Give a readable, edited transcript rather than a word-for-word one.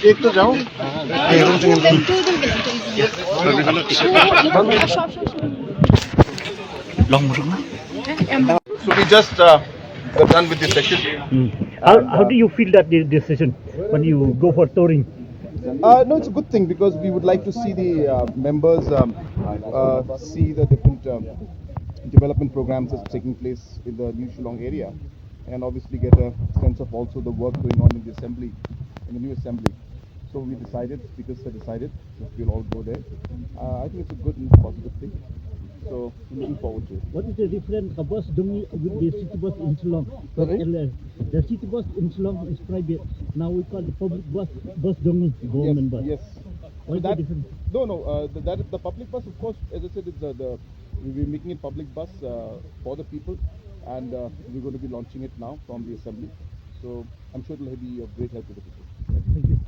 एक तो जाओ So we just got done with this session. How do you feel that this session when you go for touring? No, it's a good thing because we would like to see the members see the different development programs that's taking place in the new Shillong area, and obviously get a sense of also the work going on in the assembly, in the new assembly. So we decided, speakers have decided, that we'll all go there. I think it's a good and positive thing. So we're looking forward to it. What is the difference of bus doing with the city bus in Shillong? Sorry? The city bus in Shillong is private. Now we call the public bus dongi, government bus. Yes. What is the difference? No. The public bus, of course, as I said, it's we're making it public bus for the people, and we're going to be launching it now from the assembly. So I'm sure it will be of great help to the people. Thank you.